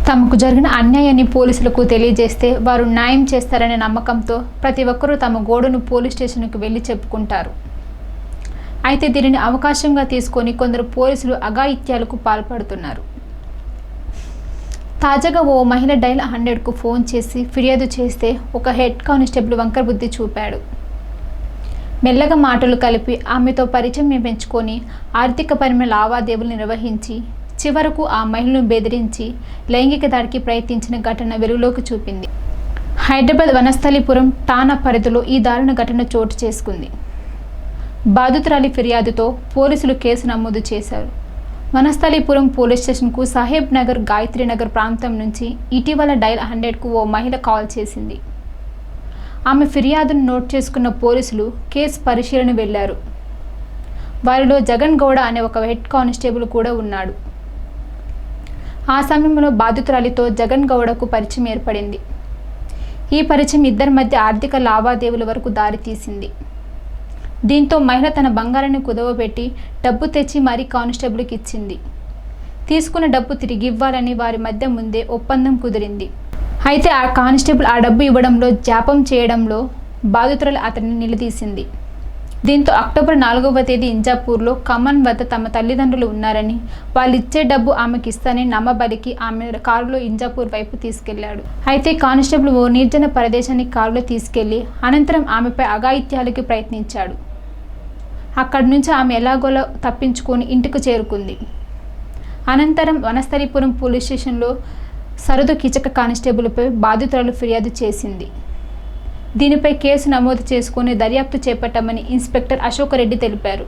తమకు జరిగిన అన్యాయాన్ని పోలీసులకు తెలియజేస్తే వారు న్యాయం చేస్తారనే నమ్మకంతో ప్రతి ఒక్కరూ తమ గోడును పోలీస్ స్టేషన్కు వెళ్ళి చెప్పుకుంటారు. అయితే దీనిని అవకాశంగా తీసుకొని కొందరు పోలీసులు అఘాయిత్యాలకు పాల్పడుతున్నారు. తాజాగా ఓ మహిళ డైల్ 100కు ఫోన్ చేసి ఫిర్యాదు చేస్తే ఒక హెడ్ కానిస్టేబుల్ వంకర బుద్ధి చూపాడు. మెల్లగా మాటలు కలిపి ఆమెతో పరిచయం పెంచుకొని ఆర్థికపరమైన లావాదేవీలు నిర్వహించి చివరకు ఆ మహిళను బెదిరించి లైంగిక దాడికి ప్రయత్నించిన ఘటన వెలుగులోకి చూపింది. హైదరాబాద్ వనస్థలిపురం ఠాణా పరిధిలో ఈ దారుణ ఘటన చోటు చేసుకుంది. బాధితురాలి ఫిర్యాదుతో పోలీసులు కేసు నమోదు చేశారు. వనస్థలిపురం పోలీస్ స్టేషన్కు సాహెబ్ నగర్, గాయత్రి నగర్ ప్రాంతం నుంచి ఇటీవల డైల్ 100కు ఓ మహిళ కాల్ చేసింది. ఆమె ఫిర్యాదును నోట్ చేసుకున్న పోలీసులు కేసు పరిశీలన వెళ్లారు. వారిలో జగన్ గౌడ అనే ఒక హెడ్ కానిస్టేబుల్ కూడా ఉన్నాడు. ఆ సమయంలో బాధితురాలితో జగన్ గౌడకు పరిచయం ఏర్పడింది. ఈ పరిచయం ఇద్దరి మధ్య ఆర్థిక లావాదేవీల వరకు దారితీసింది. దీంతో మహిళ తన బంగారాన్ని కుదవబెట్టి డబ్బు తెచ్చి మరీ కానిస్టేబుల్కి ఇచ్చింది. తీసుకున్న డబ్బు తిరిగి ఇవ్వాలని వారి మధ్య ముందే ఒప్పందం కుదిరింది. అయితే ఆ కానిస్టేబుల్ ఆ డబ్బు ఇవ్వడంలో జాప్యం చేయడంలో బాధితురాలు అతన్ని నిలదీసింది. దీంతో అక్టోబర్ 4వ తేదీ ఇంజాపూర్లో కమన్ వద్ద తమ తల్లిదండ్రులు ఉన్నారని, వాళ్ళు ఇచ్చే డబ్బు ఆమెకి ఇస్తానని నమ్మబలికి ఆమె కారులో ఇంజాపూర్ వైపు తీసుకెళ్లాడు. అయితే కానిస్టేబుల్ ఓ నిర్జన ప్రదేశానికి కారులో తీసుకెళ్లి అనంతరం ఆమెపై అఘాయిత్యాలకి ప్రయత్నించాడు. అక్కడి నుంచి ఆమె ఎలాగోలా తప్పించుకొని ఇంటికి చేరుకుంది. అనంతరం వనస్థలిపురం పోలీస్ స్టేషన్లో సరదు కిచక కానిస్టేబుల్పై బాధితురాలు ఫిర్యాదు చేసింది. దీనిపై కేసు నమోదు చేసుకుని దర్యాప్తు చేపట్టామని ఇన్స్పెక్టర్ అశోక్ రెడ్డి తెలిపారు.